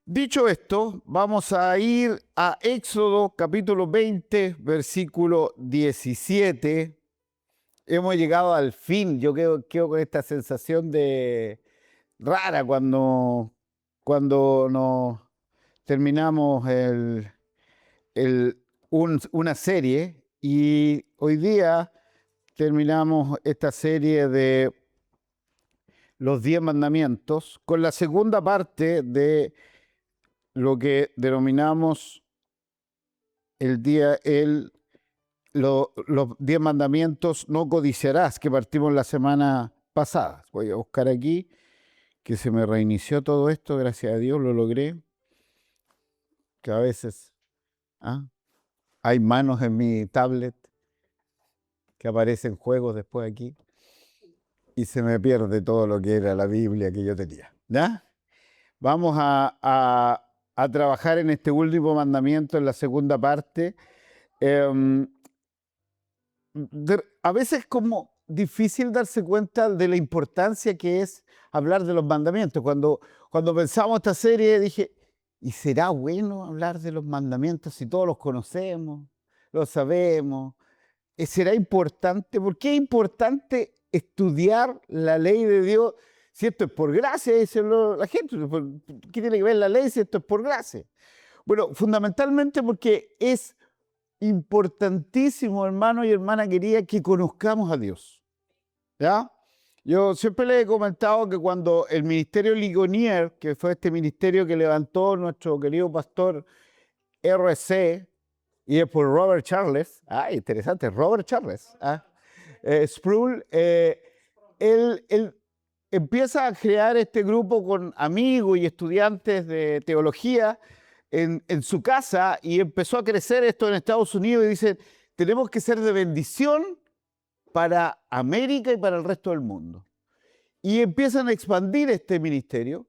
Dicho esto, vamos a ir a Éxodo capítulo 20, versículo 17. Hemos llegado al fin. Yo quedo con esta sensación de rara cuando nos terminamos una serie y hoy día terminamos esta serie de los 10 mandamientos con la segunda parte de lo que denominamos los 10 mandamientos: no codiciarás, que partimos la semana pasada. Voy a buscar aquí, que se me reinició todo esto, gracias a Dios lo logré, que a veces hay manos en mi tablet que aparecen juegos después aquí y se me pierde todo lo que era la Biblia que yo tenía. ¿Ya? Vamos a trabajar en este último mandamiento en la segunda parte. A veces es como difícil darse cuenta de la importancia que es hablar de los mandamientos. Cuando pensamos esta serie dije, ¿y será bueno hablar de los mandamientos si todos los conocemos, los sabemos? ¿Será importante? ¿Por qué es importante estudiar la ley de Dios si esto es por gracia? Dice la gente. ¿Qué tiene que ver la ley si esto es por gracia? Bueno, fundamentalmente porque es importantísimo, hermano y hermana querida, que conozcamos a Dios. ¿Ya? Yo siempre les he comentado que cuando el ministerio Ligonier, que fue este ministerio que levantó nuestro querido pastor RC, y después Robert Charles, interesante, Robert Charles, Sproul, él empieza a crear este grupo con amigos y estudiantes de teología en su casa, y empezó a crecer esto en Estados Unidos, y dice, tenemos que ser de bendición para América y para el resto del mundo. Y empiezan a expandir este ministerio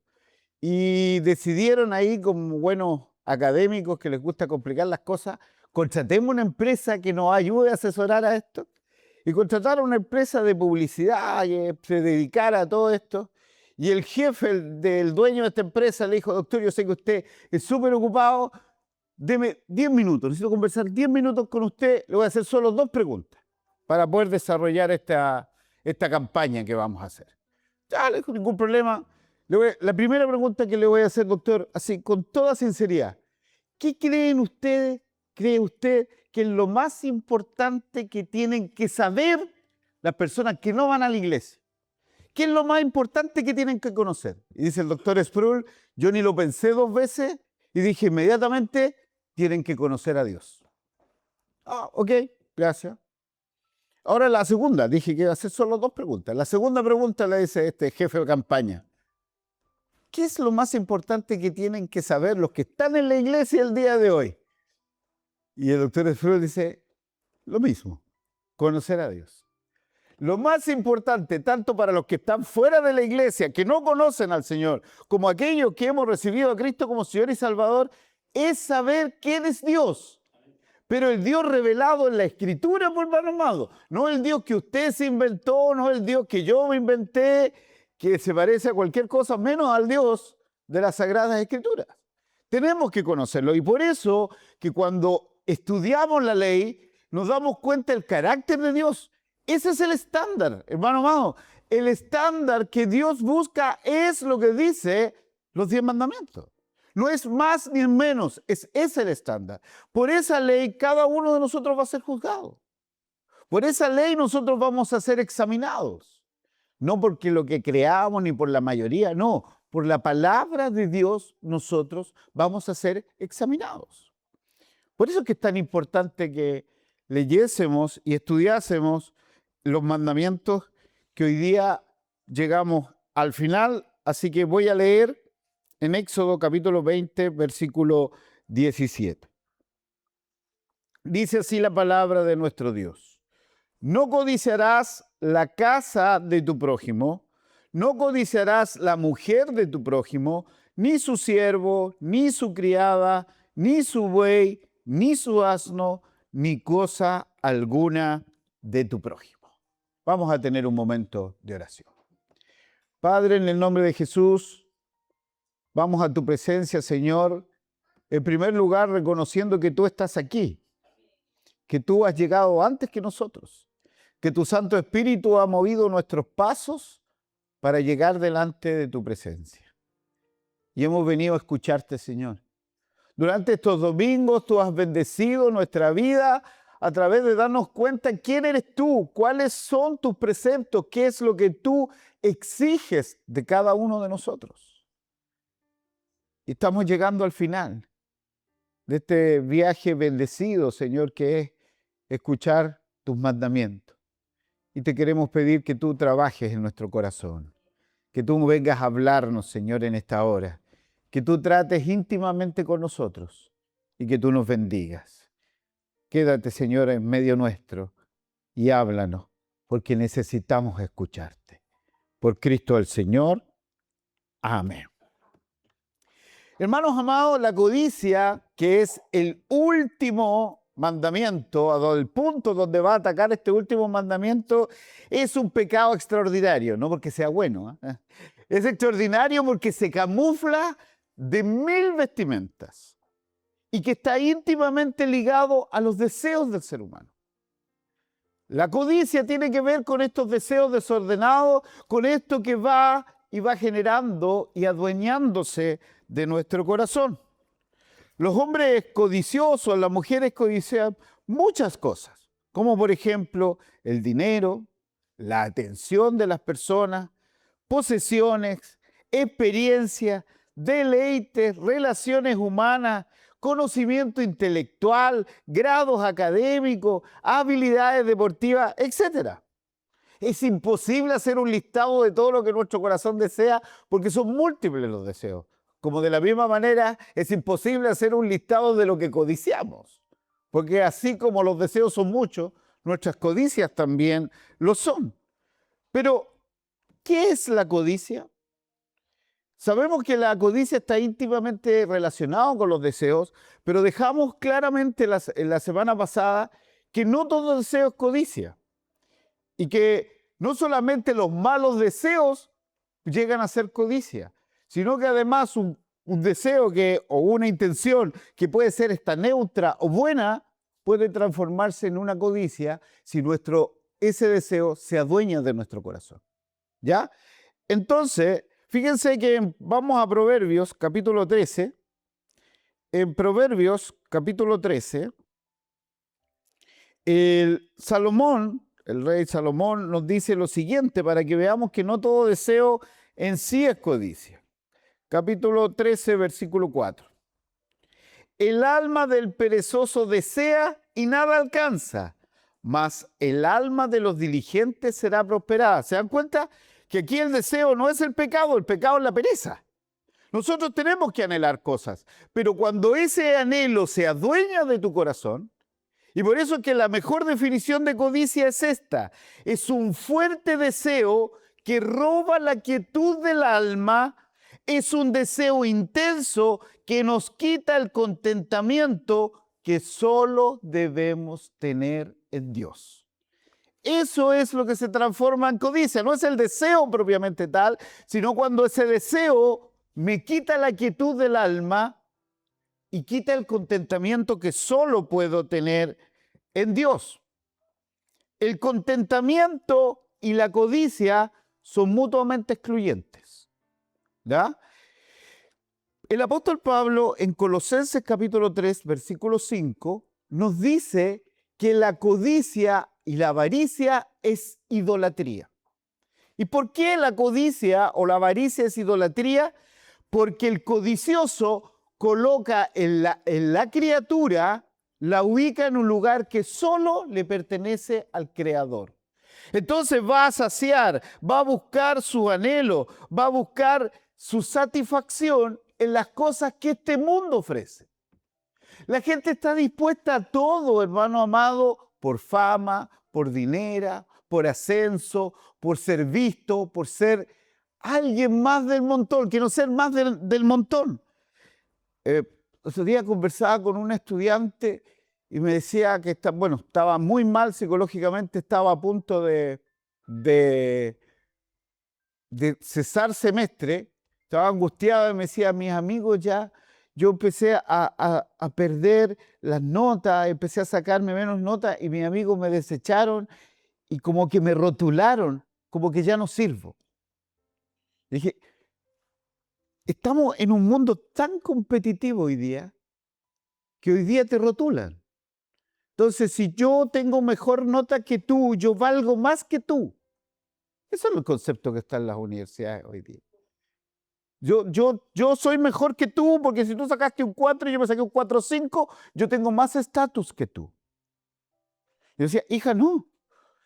y decidieron ahí, como buenos académicos que les gusta complicar las cosas, contratemos una empresa que nos ayude a asesorar a esto. Y contrataron una empresa de publicidad que se dedicara a todo esto. Y el jefe del dueño de esta empresa le dijo, doctor, yo sé que usted es súper ocupado, deme 10 minutos, necesito conversar 10 minutos con usted, le voy a hacer solo 2 preguntas para poder desarrollar esta campaña que vamos a hacer. Ya, le dijo, ningún problema. La primera pregunta que le voy a hacer, doctor, así con toda sinceridad, ¿qué cree usted que es lo más importante que tienen que saber las personas que no van a la iglesia? ¿Qué es lo más importante que tienen que conocer? Y dice el doctor Sproul, yo ni lo pensé 2 veces y dije inmediatamente, tienen que conocer a Dios. Ok, gracias. Ahora la segunda, dije que iba a hacer solo 2 preguntas. La segunda pregunta le dice este jefe de campaña, ¿qué es lo más importante que tienen que saber los que están en la iglesia el día de hoy? Y el doctor Sproul dice, lo mismo, conocer a Dios. Lo más importante, tanto para los que están fuera de la iglesia, que no conocen al Señor, como aquellos que hemos recibido a Cristo como Señor y Salvador, es saber quién es Dios. Pero el Dios revelado en la Escritura, por hermano amado, no el Dios que usted se inventó, no el Dios que yo me inventé, que se parece a cualquier cosa, menos al Dios de las Sagradas Escrituras. Tenemos que conocerlo, y por eso que cuando estudiamos la ley, nos damos cuenta del carácter de Dios. Ese es el estándar, hermano amado. El estándar que Dios busca es lo que dice los 10 mandamientos. No es más ni menos, es el estándar. Por esa ley cada uno de nosotros va a ser juzgado. Por esa ley nosotros vamos a ser examinados. No porque lo que creamos ni por la mayoría, no. Por la palabra de Dios nosotros vamos a ser examinados. Por eso es que es tan importante que leyésemos y estudiásemos los mandamientos, que hoy día llegamos al final. Así que voy a leer en Éxodo capítulo 20, versículo 17. Dice así la palabra de nuestro Dios. No codiciarás la casa de tu prójimo, no codiciarás la mujer de tu prójimo, ni su siervo, ni su criada, ni su buey, ni su asno, ni cosa alguna de tu prójimo. Vamos a tener un momento de oración. Padre, en el nombre de Jesús, Vamos a tu presencia, Señor, en primer lugar reconociendo que tú estás aquí, que tú has llegado antes que nosotros, que tu Santo Espíritu ha movido nuestros pasos para llegar delante de tu presencia. Y hemos venido a escucharte, Señor. Durante estos domingos tú has bendecido nuestra vida a través de darnos cuenta quién eres tú, cuáles son tus preceptos, qué es lo que tú exiges de cada uno de nosotros. Y estamos llegando al final de este viaje bendecido, Señor, que es escuchar tus mandamientos. Y te queremos pedir que tú trabajes en nuestro corazón, que tú vengas a hablarnos, Señor, en esta hora, que tú trates íntimamente con nosotros y que tú nos bendigas. Quédate, Señor, en medio nuestro y háblanos, porque necesitamos escucharte. Por Cristo el Señor. Amén. Hermanos amados, la codicia, que es el último mandamiento, el punto donde va a atacar este último mandamiento, es un pecado extraordinario, no porque sea bueno. Es extraordinario porque se camufla de 1000 vestimentas y que está íntimamente ligado a los deseos del ser humano. La codicia tiene que ver con estos deseos desordenados, con esto que va y va generando y adueñándose de nuestro corazón. Los hombres codiciosos, las mujeres codician muchas cosas, como por ejemplo el dinero, la atención de las personas, posesiones, experiencia, deleites, relaciones humanas, conocimiento intelectual, grados académicos, habilidades deportivas, etc. Es imposible hacer un listado de todo lo que nuestro corazón desea porque son múltiples los deseos. Como de la misma manera es imposible hacer un listado de lo que codiciamos, porque así como los deseos son muchos, nuestras codicias también lo son. Pero, ¿qué es la codicia? Sabemos que la codicia está íntimamente relacionada con los deseos, pero dejamos claramente en la semana pasada que no todo deseo es codicia y que no solamente los malos deseos llegan a ser codicia, sino que además un deseo o una intención que puede ser esta neutra o buena puede transformarse en una codicia si ese deseo se adueña de nuestro corazón. ¿Ya? Entonces, fíjense que vamos a Proverbios capítulo 13. En Proverbios capítulo 13, el rey Salomón nos dice lo siguiente para que veamos que no todo deseo en sí es codicia. Capítulo 13, versículo 4. El alma del perezoso desea y nada alcanza, mas el alma de los diligentes será prosperada. ¿Se dan cuenta? Que aquí el deseo no es el pecado es la pereza. Nosotros tenemos que anhelar cosas, pero cuando ese anhelo se adueña de tu corazón, y por eso es que la mejor definición de codicia es esta, es un fuerte deseo que roba la quietud del alma, es un deseo intenso que nos quita el contentamiento que solo debemos tener en Dios. Eso es lo que se transforma en codicia. No es el deseo propiamente tal, sino cuando ese deseo me quita la quietud del alma y quita el contentamiento que solo puedo tener en Dios. El contentamiento y la codicia son mutuamente excluyentes. ¿Ya? El apóstol Pablo en Colosenses capítulo 3, versículo 5, nos dice que la codicia y la avaricia es idolatría. ¿Y por qué la codicia o la avaricia es idolatría? Porque el codicioso coloca en la criatura, la ubica en un lugar que solo le pertenece al Creador. Entonces va a saciar, va a buscar su anhelo, va a buscar su satisfacción en las cosas que este mundo ofrece. La gente está dispuesta a todo, hermano amado, por fama, por dinero, por ascenso, por ser visto, por ser alguien más del montón, que no ser más del montón. Otro día conversaba con un estudiante y me decía que estaba muy mal psicológicamente, estaba a punto de cesar semestre Estaba angustiado y me decía, mis amigos ya, yo empecé a perder las notas, empecé a sacarme menos notas y mis amigos me desecharon y como que me rotularon, como que ya no sirvo. Dije, estamos en un mundo tan competitivo hoy día que hoy día te rotulan. Entonces, si yo tengo mejor nota que tú, yo valgo más que tú. Ese es el concepto que está en las universidades hoy día. Yo soy mejor que tú porque si tú sacaste un 4 y yo me saqué un 4.5, yo tengo más estatus que tú. Yo decía, hija, no.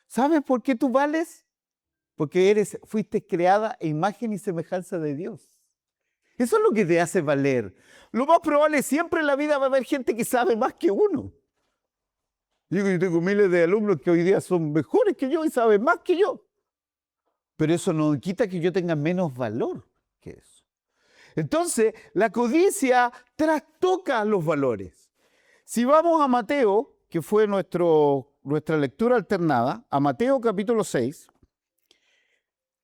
¿Sabes por qué tú vales? Porque fuiste creada a imagen y semejanza de Dios. Eso es lo que te hace valer. Lo más probable es siempre en la vida va a haber gente que sabe más que uno. Yo tengo miles de alumnos que hoy día son mejores que yo y saben más que yo. Pero eso no quita que yo tenga menos valor que eso. Entonces, la codicia trastoca los valores. Si vamos a Mateo, que fue nuestra lectura alternada, a Mateo capítulo 6,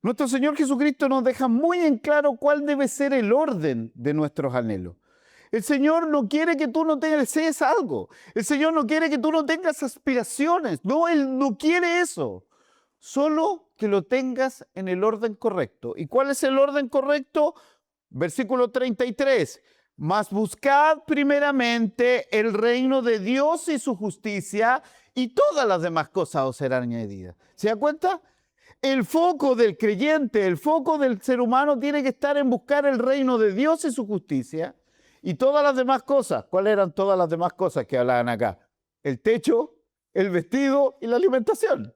nuestro Señor Jesucristo nos deja muy en claro cuál debe ser el orden de nuestros anhelos. El Señor no quiere que tú no desees algo. El Señor no quiere que tú no tengas aspiraciones. No, Él no quiere eso. Solo que lo tengas en el orden correcto. ¿Y cuál es el orden correcto? Versículo 33. Mas buscad primeramente el reino de Dios y su justicia, y todas las demás cosas os serán añadidas. ¿Se da cuenta? El foco del creyente, el foco del ser humano tiene que estar en buscar el reino de Dios y su justicia, y todas las demás cosas. ¿Cuáles eran todas las demás cosas que hablaban acá? El techo, el vestido y la alimentación.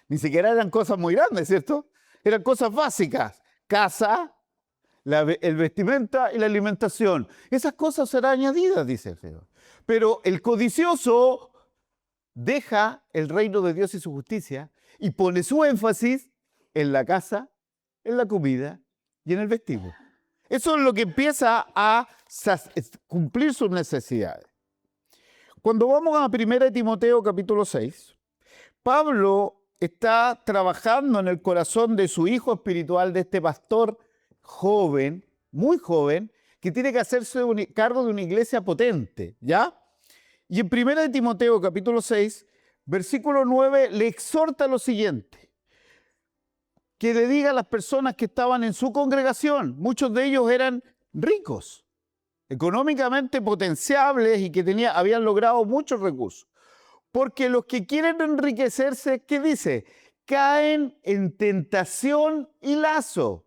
Ni siquiera eran cosas muy grandes, ¿cierto? Eran cosas básicas. Casa, el vestimenta y la alimentación. Esas cosas serán añadidas, dice el Señor. Pero el codicioso deja el reino de Dios y su justicia y pone su énfasis en la casa, en la comida y en el vestido. Eso es lo que empieza a cumplir sus necesidades. Cuando vamos a 1 Timoteo capítulo 6, Pablo está trabajando en el corazón de su hijo espiritual, de este pastor joven, muy joven, que tiene que hacerse cargo de una iglesia potente, ¿ya? Y en 1 Timoteo capítulo 6, versículo 9, le exhorta lo siguiente: que le diga a las personas que estaban en su congregación, muchos de ellos eran ricos, económicamente potenciables y que habían logrado muchos recursos. Porque los que quieren enriquecerse, ¿qué dice? Caen en tentación y lazo.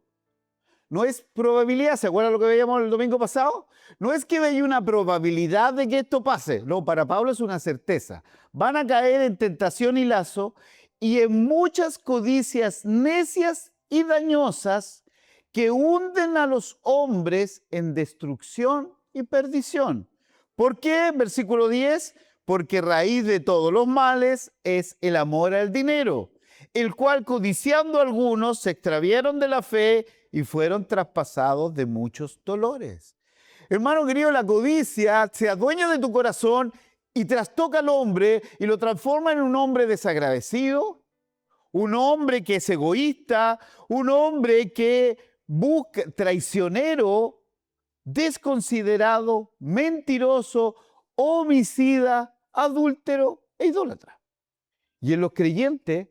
No es probabilidad, ¿se acuerdan lo que veíamos el domingo pasado? No es que haya una probabilidad de que esto pase. No, para Pablo es una certeza. Van a caer en tentación y lazo y en muchas codicias necias y dañosas que hunden a los hombres en destrucción y perdición. ¿Por qué? Versículo 10, porque raíz de todos los males es el amor al dinero, el cual codiciando algunos se extraviaron de la fe y fueron traspasados de muchos dolores. Hermano querido, la codicia se adueña de tu corazón y trastoca al hombre y lo transforma en un hombre desagradecido, un hombre que es egoísta, un hombre que busca, traicionero, desconsiderado, mentiroso, homicida, adúltero e idólatra. Y en los creyentes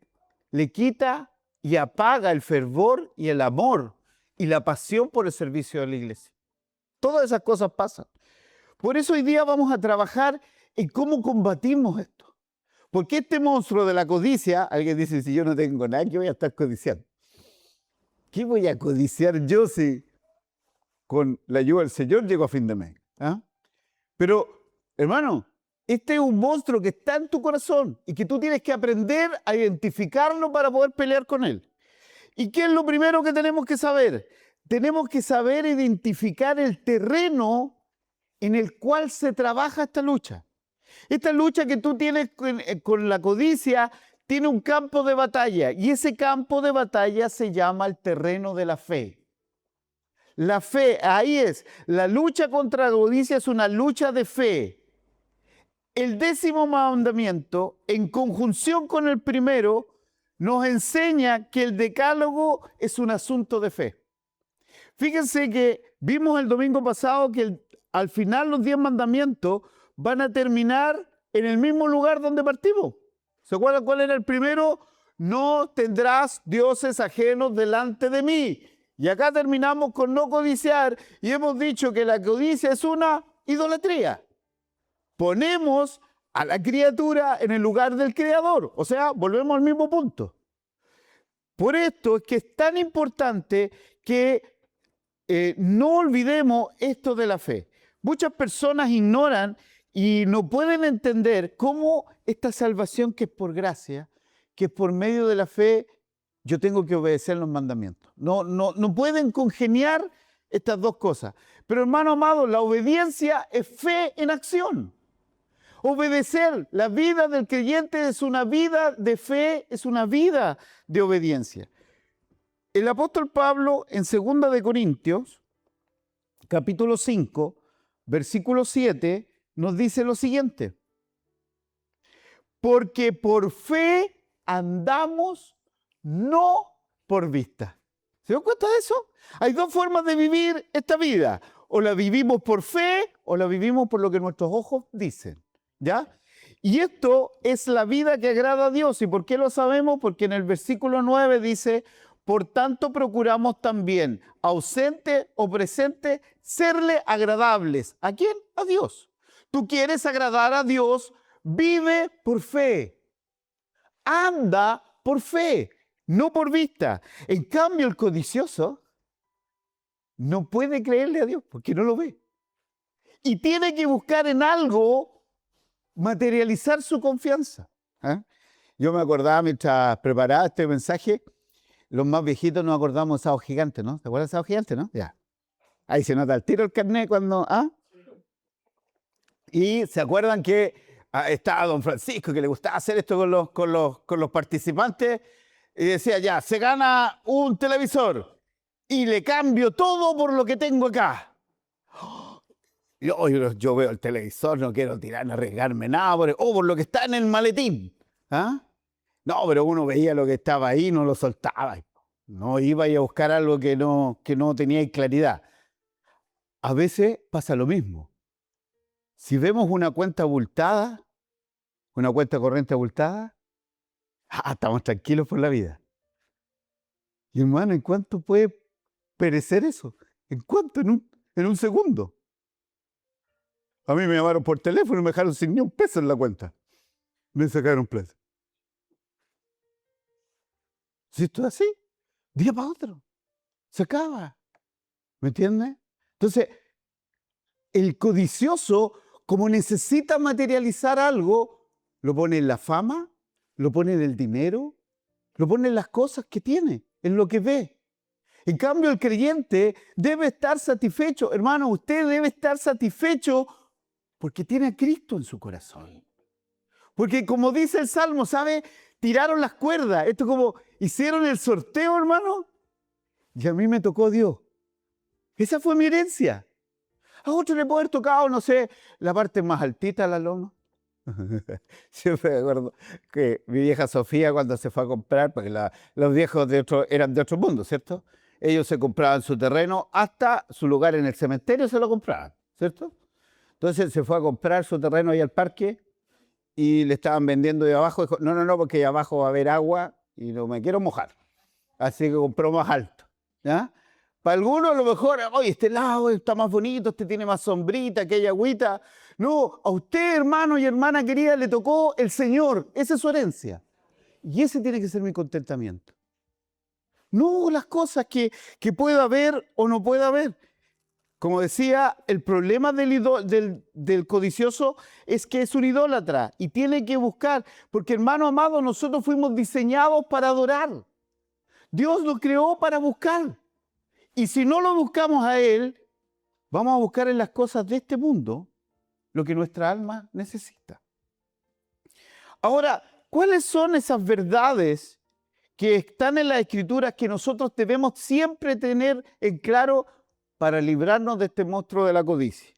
le quita y apaga el fervor y el amor y la pasión por el servicio de la iglesia. Todas esas cosas pasan. Por eso hoy día vamos a trabajar en cómo combatimos esto. Porque este monstruo de la codicia, alguien dice, si yo no tengo nada, ¿qué voy a estar codiciando? ¿Qué voy a codiciar yo si con la ayuda del Señor llego a fin de mes? ¿Ah? Pero, hermano, este es un monstruo que está en tu corazón y que tú tienes que aprender a identificarlo para poder pelear con él. ¿Y qué es lo primero que tenemos que saber? Tenemos que saber identificar el terreno en el cual se trabaja esta lucha. Esta lucha que tú tienes con la codicia tiene un campo de batalla y ese campo de batalla se llama el terreno de la fe. La fe, ahí es. La lucha contra la codicia es una lucha de fe. El 10º mandamiento, en conjunción con el primero, nos enseña que el decálogo es un asunto de fe. Fíjense que vimos el domingo pasado que al final los 10 mandamientos van a terminar en el mismo lugar donde partimos. ¿Se acuerdan cuál era el primero? No tendrás dioses ajenos delante de mí. Y acá terminamos con no codiciar y hemos dicho que la codicia es una idolatría. Ponemos a la criatura en el lugar del creador. O sea, volvemos al mismo punto. Por esto es que es tan importante que no olvidemos esto de la fe. Muchas personas ignoran y no pueden entender cómo esta salvación que es por gracia, que es por medio de la fe, yo tengo que obedecer los mandamientos. No pueden congeniar estas dos cosas. Pero hermano amado, la obediencia es fe en acción. Obedecer, la vida del creyente es una vida de fe, es una vida de obediencia. El apóstol Pablo en 2 de Corintios, capítulo 5, versículo 7, nos dice lo siguiente. Porque por fe andamos, no por vista. ¿Se dan cuenta de eso? Hay dos formas de vivir esta vida. O la vivimos por fe o la vivimos por lo que nuestros ojos dicen. ¿Ya? Y esto es la vida que agrada a Dios. ¿Y por qué lo sabemos? Porque en el versículo 9 dice, por tanto procuramos también, ausente o presente, serle agradables. ¿A quién? A Dios. Tú quieres agradar a Dios, vive por fe. Anda por fe, no por vista. En cambio, el codicioso no puede creerle a Dios porque no lo ve. Y tiene que buscar en algo materializar su confianza. Yo me acordaba mientras preparaba este mensaje, los más viejitos nos acordamos de Sábado Gigante, ¿no? ¿Se acuerdan de Sábado Gigante, no? Ya. Ahí se nota el tiro el carnet cuando... Y se acuerdan que estaba don Francisco, que le gustaba hacer esto con los participantes, y decía, ya, se gana un televisor y le cambio todo por lo que tengo acá. Yo veo el televisor, no quiero tirar, arriesgarme nada, por lo que está en el maletín. No, pero uno veía lo que estaba ahí, no lo soltaba. No iba a buscar algo que no tenía claridad. A veces pasa lo mismo. Si vemos una cuenta abultada, una cuenta corriente abultada, estamos tranquilos por la vida. Y hermano, ¿en cuánto puede perecer eso? ¿En cuánto? En un segundo. A mí me llamaron por teléfono y me dejaron sin ni un peso en la cuenta. Me sacaron plata. Si esto es así, día para otro, se acaba. ¿Me entiendes? Entonces, el codicioso, como necesita materializar algo, lo pone en la fama, lo pone en el dinero, lo pone en las cosas que tiene, en lo que ve. En cambio, el creyente debe estar satisfecho. Hermano, usted debe estar satisfecho porque tiene a Cristo en su corazón. Porque como dice el Salmo, ¿sabe? Tiraron las cuerdas. Esto como hicieron el sorteo, hermano. Y a mí me tocó Dios. Esa fue mi herencia. A otro le puede haber tocado, no sé, la parte más altita de la loma. Siempre me acuerdo que mi vieja Sofía cuando se fue a comprar, porque los viejos eran de otro mundo, ¿cierto? Ellos se compraban su terreno hasta su lugar en el cementerio se lo compraban, ¿cierto? Entonces se fue a comprar su terreno ahí al parque y le estaban vendiendo de abajo. Dijo, no, porque ahí abajo va a haber agua y no me quiero mojar. Así que compró más alto. ¿Ya? Para algunos a lo mejor, oye, este lado está más bonito, este tiene más sombrita, aquella agüita. No, a usted, hermano y hermana querida, le tocó el Señor. Esa es su herencia. Y ese tiene que ser mi contentamiento. No las cosas que pueda haber o no pueda haber. Como decía, el problema del codicioso es que es un idólatra y tiene que buscar, porque hermano amado, nosotros fuimos diseñados para adorar. Dios nos creó para buscar. Y si no lo buscamos a Él, vamos a buscar en las cosas de este mundo lo que nuestra alma necesita. Ahora, ¿cuáles son esas verdades que están en las Escrituras que nosotros debemos siempre tener en claro para librarnos de este monstruo de la codicia?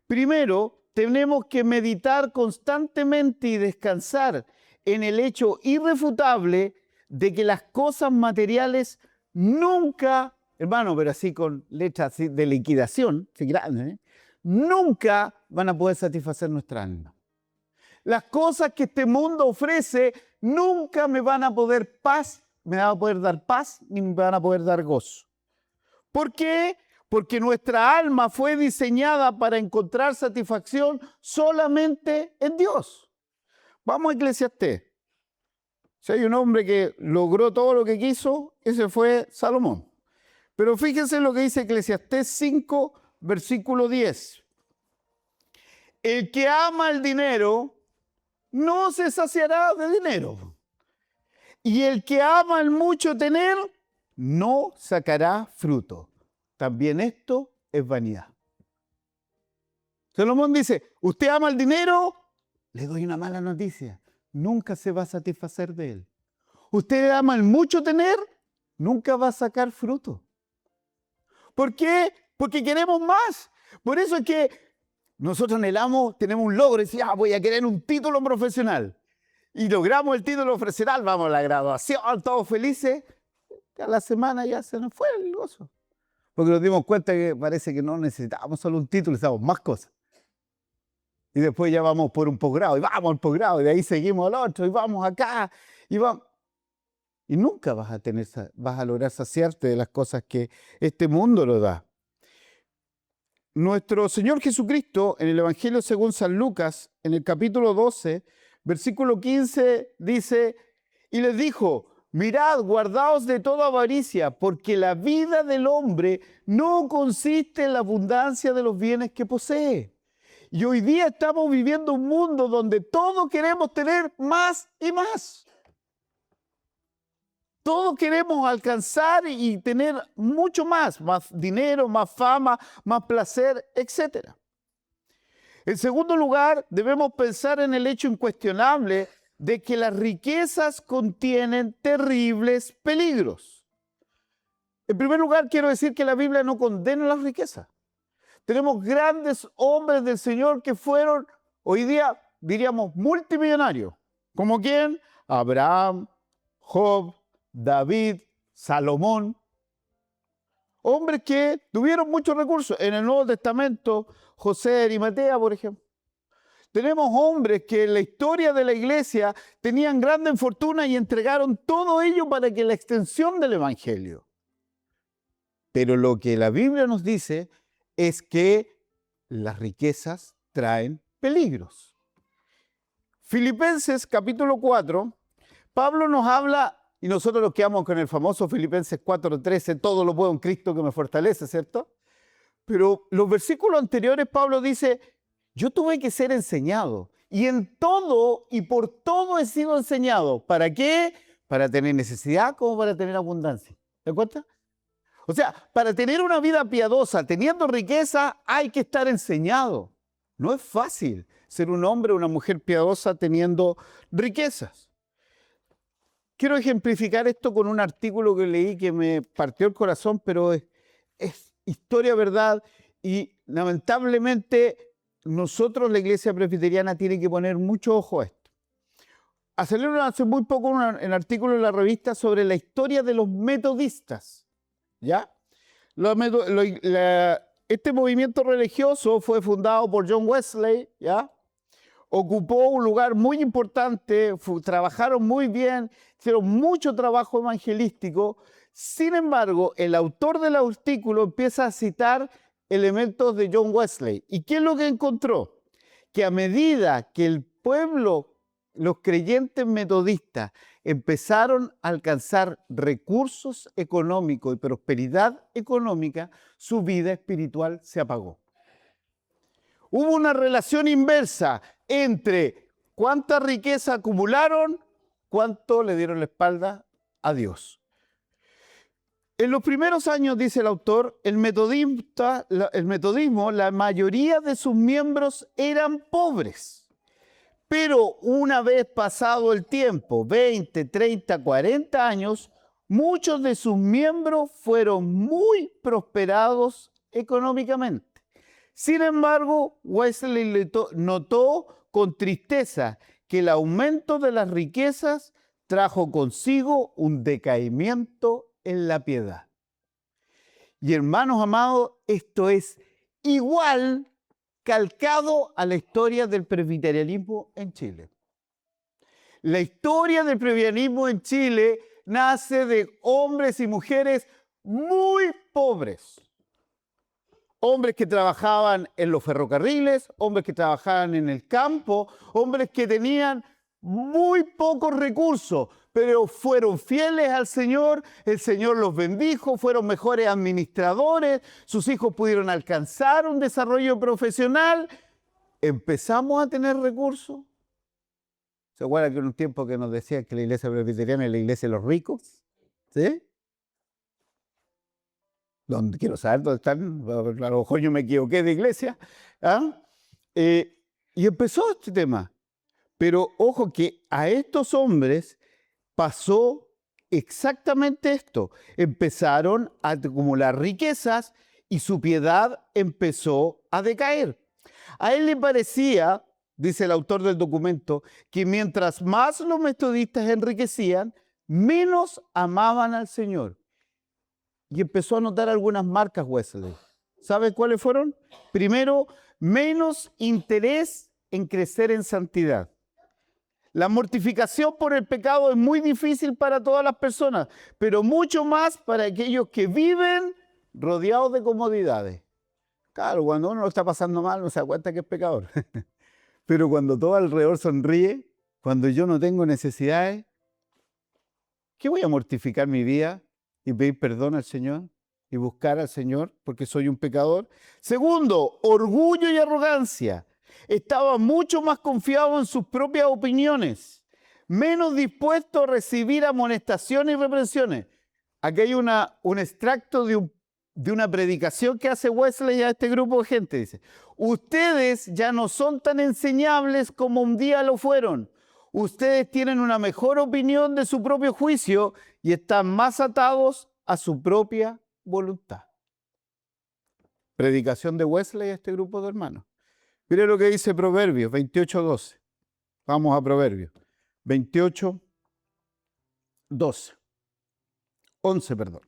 Primero, tenemos que meditar constantemente y descansar en el hecho irrefutable de que las cosas materiales nunca hermano, pero así con letras así de liquidación, así grande, ¿eh? Nunca van a poder satisfacer nuestra alma. Las cosas que este mundo ofrece nunca me van a poder dar paz, ni me van a poder dar gozo. ¿Por qué? Porque nuestra alma fue diseñada para encontrar satisfacción solamente en Dios. Vamos a Eclesiastés. Si hay un hombre que logró todo lo que quiso, ese fue Salomón. Pero fíjense lo que dice Eclesiastés 5, versículo 10. El que ama el dinero no se saciará de dinero. Y el que ama el mucho tener no sacará fruto. También esto es vanidad. Salomón dice, usted ama el dinero, le doy una mala noticia. Nunca se va a satisfacer de él. Usted ama el mucho tener, nunca va a sacar fruto. ¿Por qué? Porque queremos más. Por eso es que nosotros anhelamos, tenemos un logro y decimos, voy a querer un título profesional. Y logramos el título profesional, vamos a la graduación, todos felices. A la semana ya se nos fue el gozo. Porque nos dimos cuenta que parece que no necesitábamos solo un título, necesitamos más cosas. Y después ya vamos por un posgrado, y vamos al posgrado, y de ahí seguimos al otro, y vamos acá, y vamos. Y nunca vas a lograr saciarte de las cosas que este mundo lo da. Nuestro Señor Jesucristo, en el Evangelio según San Lucas, en el capítulo 12, versículo 15, dice, y les dijo, mirad, guardaos de toda avaricia, porque la vida del hombre no consiste en la abundancia de los bienes que posee. Y hoy día estamos viviendo un mundo donde todos queremos tener más y más. Todos queremos alcanzar y tener mucho más dinero, más fama, más placer, etc. En segundo lugar, debemos pensar en el hecho incuestionable de que las riquezas contienen terribles peligros. En primer lugar, quiero decir que la Biblia no condena las riquezas. Tenemos grandes hombres del Señor que fueron, hoy día, diríamos, multimillonarios. ¿Como quién? Abraham, Job, David, Salomón. Hombres que tuvieron muchos recursos. En el Nuevo Testamento, José de Arimatea, por ejemplo. Tenemos hombres que en la historia de la iglesia tenían grande fortuna y entregaron todo ello para que la extensión del evangelio. Pero lo que la Biblia nos dice es que las riquezas traen peligros. Filipenses capítulo 4, Pablo nos habla, y nosotros nos quedamos con el famoso Filipenses 4:13, todo lo puedo en Cristo que me fortalece, ¿cierto? Pero los versículos anteriores Pablo dice, yo tuve que ser enseñado, y en todo y por todo he sido enseñado. ¿Para qué? Para tener necesidad como para tener abundancia. ¿Te das cuenta? O sea, para tener una vida piadosa, teniendo riqueza, hay que estar enseñado. No es fácil ser un hombre o una mujer piadosa teniendo riquezas. Quiero ejemplificar esto con un artículo que leí que me partió el corazón, pero es historia, verdad, y lamentablemente nosotros, la Iglesia Presbiteriana, tiene que poner mucho ojo a esto. Salieron hace muy poco un artículo en la revista sobre la historia de los metodistas. ¿Ya? Este movimiento religioso fue fundado por John Wesley, ¿ya? Ocupó un lugar muy importante, trabajaron muy bien, hicieron mucho trabajo evangelístico. Sin embargo, el autor del artículo empieza a citar elementos de John Wesley. ¿Y qué es lo que encontró? Que a medida que el pueblo, los creyentes metodistas, empezaron a alcanzar recursos económicos y prosperidad económica, su vida espiritual se apagó. Hubo una relación inversa entre cuánta riqueza acumularon, cuánto le dieron la espalda a Dios. En los primeros años, dice el autor, el metodismo, la mayoría de sus miembros eran pobres. Pero una vez pasado el tiempo, 20, 30, 40 años, muchos de sus miembros fueron muy prosperados económicamente. Sin embargo, Wesley notó con tristeza que el aumento de las riquezas trajo consigo un decaimiento en la piedad. Y hermanos amados, esto es igual calcado a la historia del presbiterianismo en Chile. La historia del presbiterianismo en Chile nace de hombres y mujeres muy pobres. Hombres que trabajaban en los ferrocarriles, hombres que trabajaban en el campo, hombres que tenían muy pocos recursos, pero fueron fieles al Señor, el Señor los bendijo, fueron mejores administradores, sus hijos pudieron alcanzar un desarrollo profesional. Empezamos a tener recursos. ¿Se acuerdan que en un tiempo que nos decían que la iglesia presbiteriana es la iglesia de los ricos? ¿Sí? ¿Dónde quiero saber dónde están? A lo mejor yo me equivoqué de iglesia. ¿Ah? Y empezó este tema. Pero ojo que a estos hombres pasó exactamente esto. Empezaron a acumular riquezas y su piedad empezó a decaer. A él le parecía, dice el autor del documento, que mientras más los metodistas enriquecían, menos amaban al Señor. Y empezó a notar algunas marcas Wesley. ¿Sabe cuáles fueron? Primero, menos interés en crecer en santidad. La mortificación por el pecado es muy difícil para todas las personas, pero mucho más para aquellos que viven rodeados de comodidades. Claro, cuando uno lo está pasando mal, no se da cuenta que es pecador. Pero cuando todo alrededor sonríe, cuando yo no tengo necesidades, ¿qué voy a mortificar mi vida y pedir perdón al Señor y buscar al Señor porque soy un pecador? Segundo, orgullo y arrogancia. Estaba mucho más confiado en sus propias opiniones, menos dispuesto a recibir amonestaciones y reprensiones. Aquí hay un extracto de una predicación que hace Wesley a este grupo de gente. Dice, ustedes ya no son tan enseñables como un día lo fueron. Ustedes tienen una mejor opinión de su propio juicio y están más atados a su propia voluntad. Predicación de Wesley a este grupo de hermanos. Mire lo que dice Proverbios 28:12. Vamos a Proverbios 28:12. 11, perdón.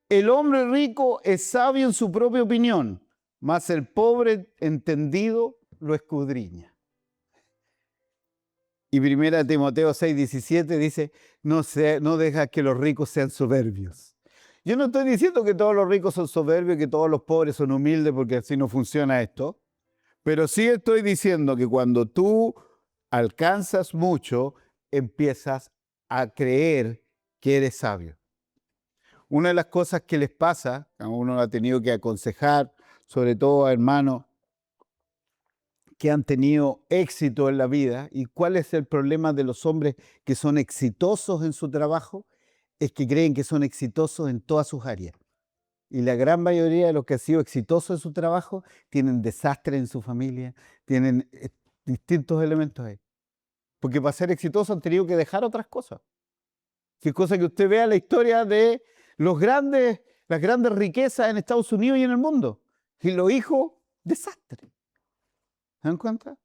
El hombre rico es sabio en su propia opinión, mas el pobre entendido lo escudriña. Y 1 Timoteo 6:17 dice, no dejas que los ricos sean soberbios. Yo no estoy diciendo que todos los ricos son soberbios y que todos los pobres son humildes, porque así no funciona esto. Pero sí estoy diciendo que cuando tú alcanzas mucho, empiezas a creer que eres sabio. Una de las cosas que les pasa, a uno lo ha tenido que aconsejar, sobre todo a hermanos que han tenido éxito en la vida, y cuál es el problema de los hombres que son exitosos en su trabajo, es que creen que son exitosos en todas sus áreas. Y la gran mayoría de los que han sido exitosos en su trabajo tienen desastre en su familia, tienen distintos elementos ahí. Porque para ser exitosos han tenido que dejar otras cosas. Si es cosa que usted vea la historia de las grandes riquezas en Estados Unidos y en el mundo. Y los hijos, desastre. ¿Se dan cuenta?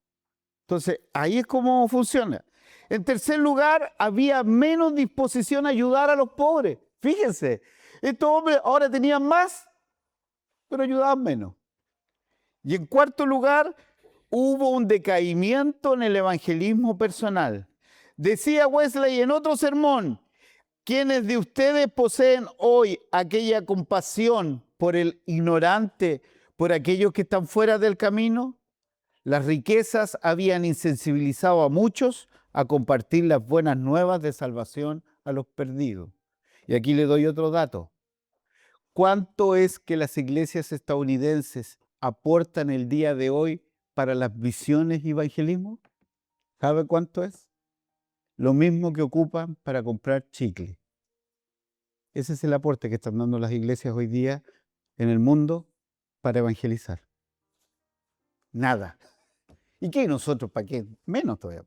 Entonces, ahí es como funciona. En tercer lugar, había menos disposición a ayudar a los pobres. Fíjense. Estos hombres ahora tenían más, pero ayudaban menos. Y en cuarto lugar, hubo un decaimiento en el evangelismo personal. Decía Wesley en otro sermón, ¿quiénes de ustedes poseen hoy aquella compasión por el ignorante, por aquellos que están fuera del camino? Las riquezas habían insensibilizado a muchos a compartir las buenas nuevas de salvación a los perdidos. Y aquí le doy otro dato. ¿Cuánto es que las iglesias estadounidenses aportan el día de hoy para las misiones y evangelismo? ¿Sabe cuánto es? Lo mismo que ocupan para comprar chicle. Ese es el aporte que están dando las iglesias hoy día en el mundo para evangelizar. Nada. ¿Y qué nosotros? ¿Para qué? Menos todavía.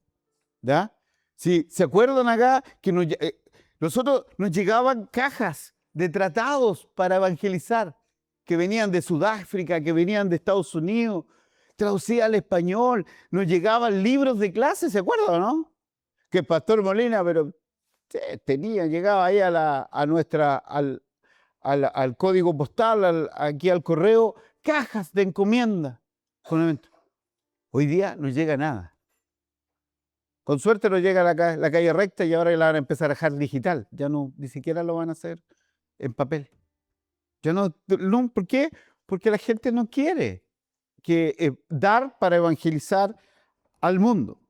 ¿Ya? Si se acuerdan acá que nosotros nos llegaban cajas de tratados para evangelizar, que venían de Sudáfrica, que venían de Estados Unidos, traducía al español, nos llegaban libros de clase, ¿se acuerdan, no? Que el pastor Molina, pero llegaba ahí a al código postal, aquí al correo, cajas de encomienda. Hoy día no llega nada. Con suerte no llega a la calle recta y ahora la van a empezar a dejar digital. Ya no, ni siquiera lo van a hacer en papel. Ya no, ¿por qué? Porque la gente no quiere dar para evangelizar al mundo.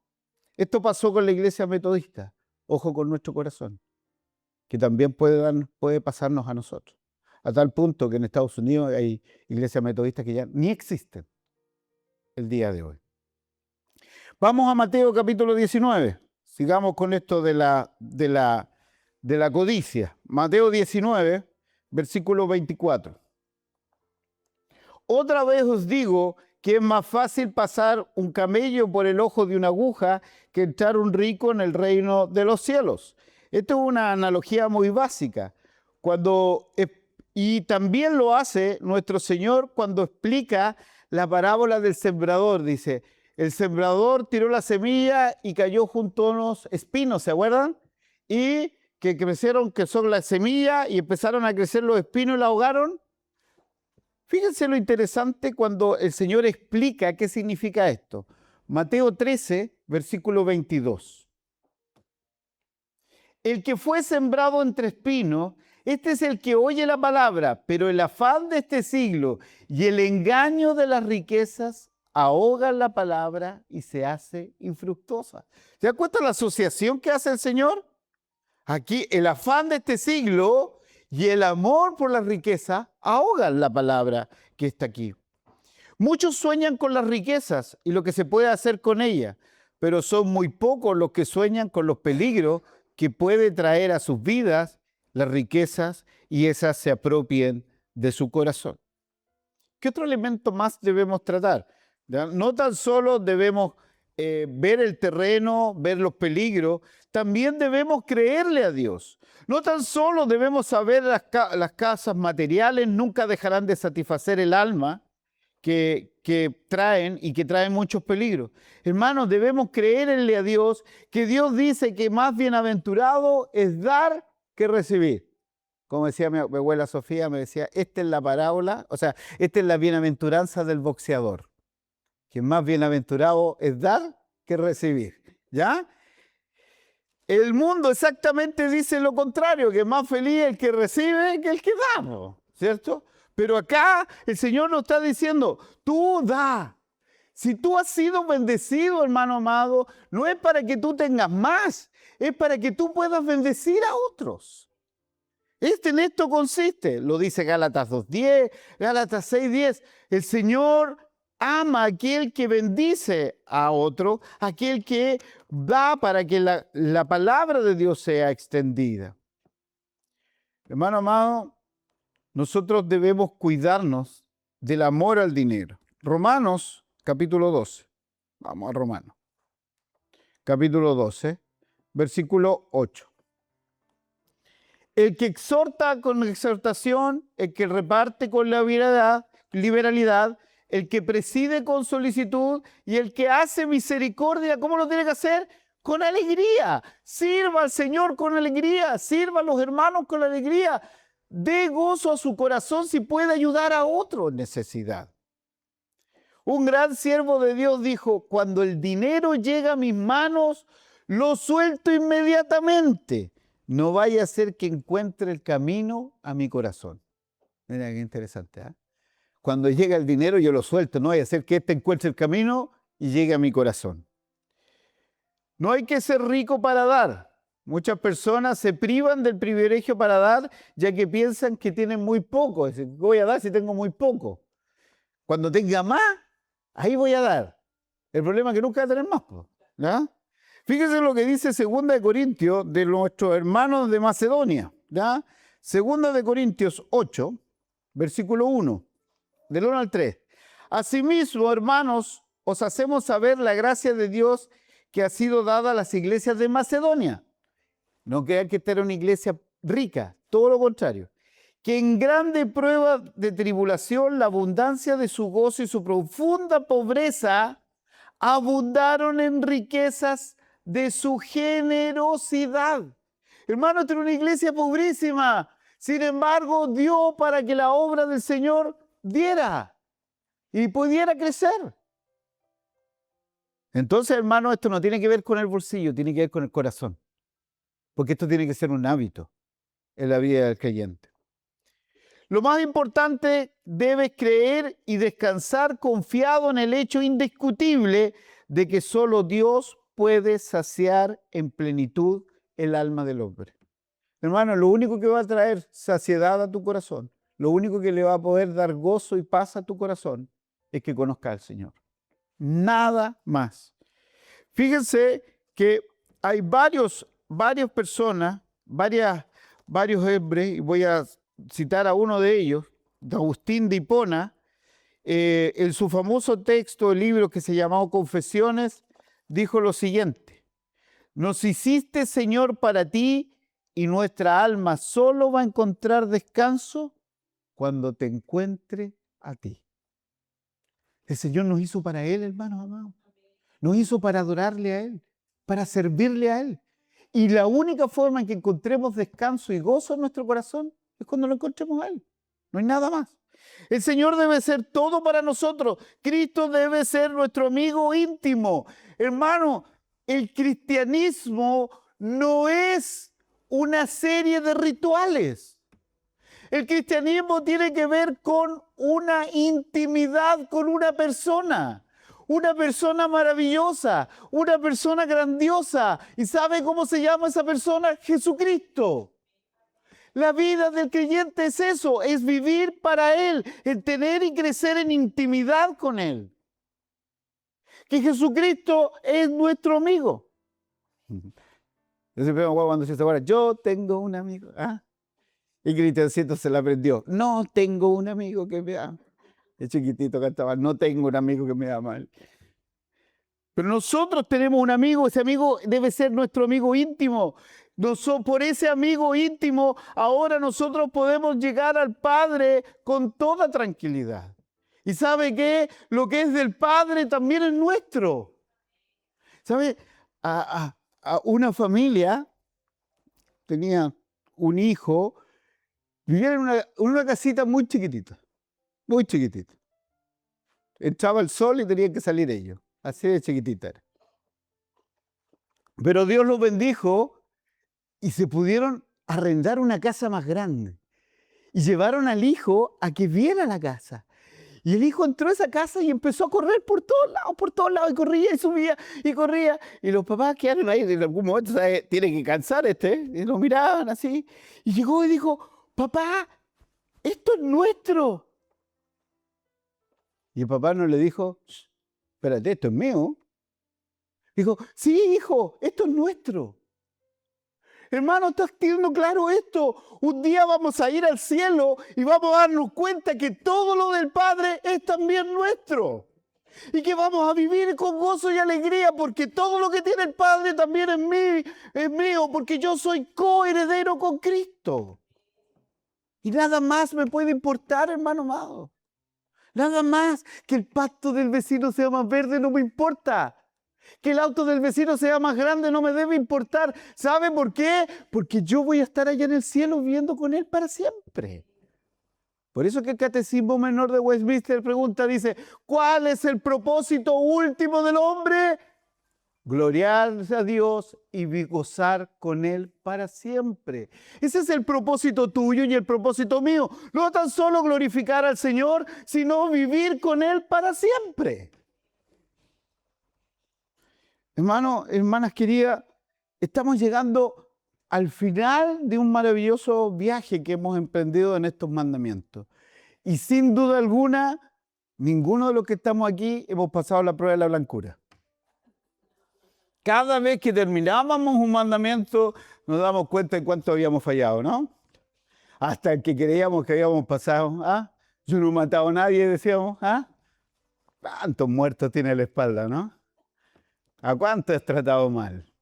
Esto pasó con la iglesia metodista. Ojo con nuestro corazón, que también puede pasarnos a nosotros. A tal punto que en Estados Unidos hay iglesias metodistas que ya ni existen el día de hoy. Vamos a Mateo capítulo 19. Sigamos con esto de la codicia. Mateo 19, versículo 24. Otra vez os digo que es más fácil pasar un camello por el ojo de una aguja que entrar un rico en el reino de los cielos. Esto es una analogía muy básica. Y también lo hace nuestro Señor cuando explica la parábola del sembrador. Dice, el sembrador tiró la semilla y cayó junto a unos espinos, ¿se acuerdan? Y que crecieron, que son la semilla, y empezaron a crecer los espinos y la ahogaron. Fíjense lo interesante cuando el Señor explica qué significa esto. Mateo 13, versículo 22. El que fue sembrado entre espinos, este es el que oye la palabra, pero el afán de este siglo y el engaño de las riquezas ahogan la palabra y se hace infructuosa. ¿Se da cuenta la asociación que hace el Señor? Aquí el afán de este siglo y el amor por la riqueza ahogan la palabra que está aquí. Muchos sueñan con las riquezas y lo que se puede hacer con ellas, pero son muy pocos los que sueñan con los peligros que puede traer a sus vidas las riquezas y esas se apropien de su corazón. ¿Qué otro elemento más debemos tratar? ¿Ya? No tan solo debemos ver el terreno, ver los peligros, también debemos creerle a Dios. No tan solo debemos saber las casas materiales nunca dejarán de satisfacer el alma que traen y que traen muchos peligros. Hermanos, debemos creerle a Dios, que Dios dice que más bienaventurado es dar que recibir. Como decía mi abuela Sofía, me decía, esta es la parábola, o sea, esta es la bienaventuranza del boxeador. Que más bienaventurado es dar que recibir. ¿Ya? El mundo exactamente dice lo contrario, que más feliz el que recibe que el que da, ¿cierto? Pero acá el Señor nos está diciendo, tú da. Si tú has sido bendecido, hermano amado, no es para que tú tengas más, es para que tú puedas bendecir a otros. En esto consiste, lo dice Gálatas 2:10, Gálatas 6:10. El Señor ama a aquel que bendice a otro, aquel que da para que la palabra de Dios sea extendida. Hermano amado, nosotros debemos cuidarnos del amor al dinero. Romanos, capítulo 12. Vamos a Romanos. Capítulo 12, versículo 8. El que exhorta con exhortación, el que reparte con liberalidad, el que preside con solicitud y el que hace misericordia, ¿cómo lo tiene que hacer? Con alegría. Sirva al Señor con alegría, sirva a los hermanos con alegría. Dé gozo a su corazón si puede ayudar a otro en necesidad. Un gran siervo de Dios dijo, cuando el dinero llega a mis manos, lo suelto inmediatamente. No vaya a ser que encuentre el camino a mi corazón. Mira qué interesante, ¿eh? Cuando llega el dinero yo lo suelto, no vaya a ser que este encuentre el camino y llegue a mi corazón. No hay que ser rico para dar. Muchas personas se privan del privilegio para dar, ya que piensan que tienen muy poco. Dicen, voy a dar si tengo muy poco. Cuando tenga más, ahí voy a dar. El problema es que nunca voy a tener más, ¿ya? Fíjense lo que dice 2 Corintios de nuestros hermanos de Macedonia, ¿ya? 2 Corintios 8, versículo 1, del 1 al 3. Asimismo, hermanos, os hacemos saber la gracia de Dios que ha sido dada a las iglesias de Macedonia. No crean que esta era una iglesia rica, todo lo contrario. Que en grande prueba de tribulación, la abundancia de su gozo y su profunda pobreza abundaron en riquezas de su generosidad. Hermano, esta era una iglesia pobrísima. Sin embargo, dio para que la obra del Señor diera y pudiera crecer. Entonces, hermano, esto no tiene que ver con el bolsillo, tiene que ver con el corazón. Porque esto tiene que ser un hábito en la vida del creyente. Lo más importante, debes creer y descansar confiado en el hecho indiscutible de que solo Dios puede saciar en plenitud el alma del hombre. Hermano, lo único que va a traer saciedad a tu corazón, lo único que le va a poder dar gozo y paz a tu corazón, es que conozcas al Señor. Nada más. Fíjense que hay varias personas, varios hombres, y voy a citar a uno de ellos, de Agustín de Hipona, en su famoso texto, el libro que se llamó Confesiones, dijo lo siguiente: nos hiciste, Señor, para ti, y nuestra alma solo va a encontrar descanso cuando te encuentre a ti. El Señor nos hizo para Él, hermanos amados. Nos hizo para adorarle a Él, para servirle a Él. Y la única forma en que encontremos descanso y gozo en nuestro corazón es cuando lo encontremos a Él. No hay nada más. El Señor debe ser todo para nosotros. Cristo debe ser nuestro amigo íntimo. Hermano, el cristianismo no es una serie de rituales. El cristianismo tiene que ver con una intimidad con una persona maravillosa, una persona grandiosa. ¿Y sabe cómo se llama esa persona? Jesucristo. La vida del creyente es eso, es vivir para Él, el tener y crecer en intimidad con Él. Que Jesucristo es nuestro amigo. Yo siempre me acuerdo cuando se acuerda, yo tengo un amigo. ¿Ah? Y Cristiancito se la aprendió. No tengo un amigo que me ama. El chiquitito cantaba, no tengo un amigo que me ama. Pero nosotros tenemos un amigo, ese amigo debe ser nuestro amigo íntimo. Por ese amigo íntimo, ahora nosotros podemos llegar al Padre con toda tranquilidad. ¿Y sabe qué? Lo que es del Padre también es nuestro. ¿Sabe? A una familia tenía un hijo, vivía en una casita muy chiquitita. Muy chiquitita. Entraba el sol y tenían que salir ellos. Así de chiquitita era. Pero Dios los bendijo y se pudieron arrendar una casa más grande. Y llevaron al hijo a que viera la casa. Y el hijo entró a esa casa y empezó a correr por todos lados, y corría y subía y corría. Y los papás quedaron ahí, en algún momento, ¿sabes? Tiene que cansar y lo miraban así. Y llegó y dijo, papá, esto es nuestro. Y el papá no le dijo, espérate, esto es mío. Dijo, sí, hijo, esto es nuestro. Hermano, ¿estás teniendo claro esto? Un día vamos a ir al cielo y vamos a darnos cuenta que todo lo del Padre es también nuestro. Y que vamos a vivir con gozo y alegría porque todo lo que tiene el Padre también es mío, porque yo soy coheredero con Cristo. Y nada más me puede importar, hermano amado. Nada más que el pasto del vecino sea más verde no me importa. Que el auto del vecino sea más grande no me debe importar. ¿Sabe por qué? Porque yo voy a estar allá en el cielo viviendo con Él para siempre. Por eso que el Catecismo Menor de Westminster pregunta, dice, ¿cuál es el propósito último del hombre? Gloriarse a Dios y gozar con Él para siempre. Ese es el propósito tuyo y el propósito mío. No tan solo glorificar al Señor, sino vivir con Él para siempre. Hermanos, hermanas queridas, estamos llegando al final de un maravilloso viaje que hemos emprendido en estos mandamientos. Y sin duda alguna, ninguno de los que estamos aquí hemos pasado la prueba de la blancura. Cada vez que terminábamos un mandamiento, nos damos cuenta de cuánto habíamos fallado, ¿no? Hasta que creíamos que habíamos pasado, ¿ah? Yo no he matado a nadie, decíamos, ¿ah? ¿Cuántos muertos tiene la espalda, no? ¿A cuántos has tratado mal?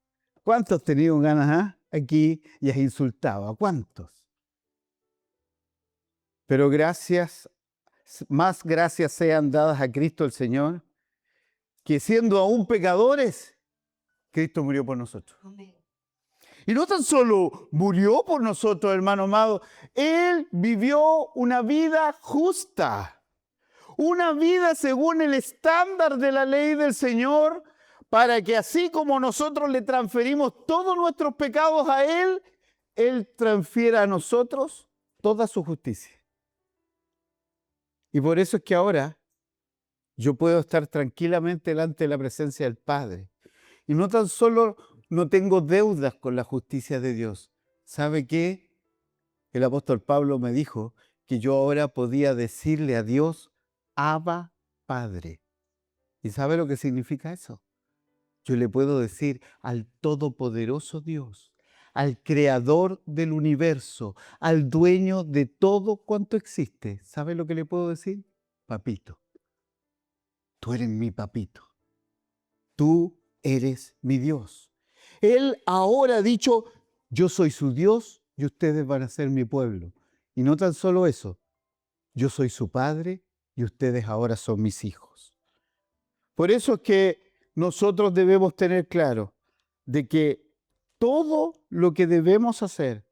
¿Cuántos has tenido ganas aquí y has insultado? ¿A cuántos? Pero más gracias sean dadas a Cristo el Señor, que siendo aún pecadores, Cristo murió por nosotros. Amén. Y no tan solo murió por nosotros, hermano amado, Él vivió una vida justa, una vida según el estándar de la ley del Señor, para que así como nosotros le transferimos todos nuestros pecados a Él, Él transfiera a nosotros toda su justicia. Y por eso es que ahora yo puedo estar tranquilamente delante de la presencia del Padre. Y no tan solo no tengo deudas con la justicia de Dios. ¿Sabe qué? El apóstol Pablo me dijo que yo ahora podía decirle a Dios, Abba, Padre. ¿Y sabe lo que significa eso? Yo le puedo decir al todopoderoso Dios, al creador del universo, al dueño de todo cuanto existe. ¿Sabe lo que le puedo decir? Papito, tú eres mi papito. Tú eres mi Dios. Él ahora ha dicho, yo soy su Dios y ustedes van a ser mi pueblo. Y no tan solo eso, yo soy su padre y ustedes ahora son mis hijos. Por eso es que nosotros debemos tener claro de que todo lo que debemos hacer,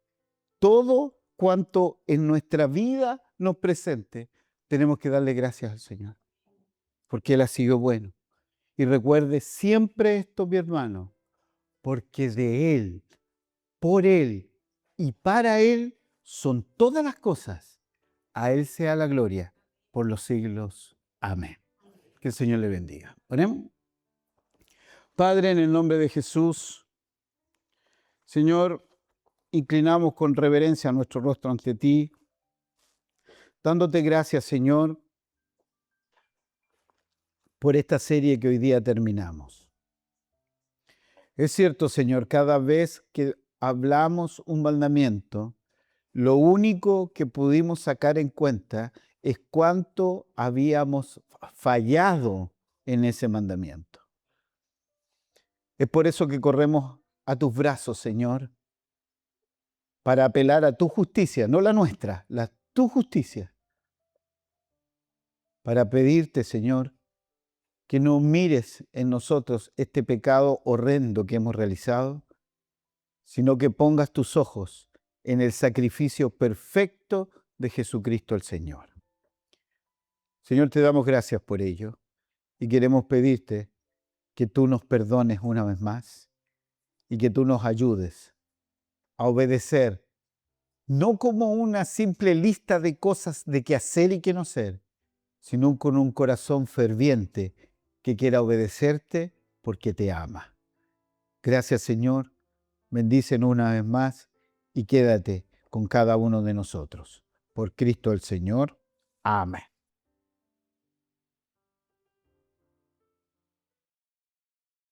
todo cuanto en nuestra vida nos presente, tenemos que darle gracias al Señor, porque Él ha sido bueno. Y recuerde siempre esto, mi hermano, porque de Él, por Él y para Él son todas las cosas. A Él sea la gloria por los siglos. Amén. Que el Señor le bendiga. Oremos. Padre, en el nombre de Jesús, Señor, inclinamos con reverencia nuestro rostro ante ti, dándote gracias, Señor, por esta serie que hoy día terminamos. Es cierto, Señor, cada vez que hablamos un mandamiento, lo único que pudimos sacar en cuenta es cuánto habíamos fallado en ese mandamiento. Es por eso que corremos a tus brazos, Señor, para apelar a tu justicia, no la nuestra, tu justicia, para pedirte, Señor, que no mires en nosotros este pecado horrendo que hemos realizado, sino que pongas tus ojos en el sacrificio perfecto de Jesucristo el Señor. Señor, te damos gracias por ello y queremos pedirte que tú nos perdones una vez más y que tú nos ayudes a obedecer, no como una simple lista de cosas de qué hacer y qué no hacer, sino con un corazón ferviente que quiera obedecerte porque te ama. Gracias, Señor. Bendícenos una vez más y quédate con cada uno de nosotros. Por Cristo el Señor. Amén.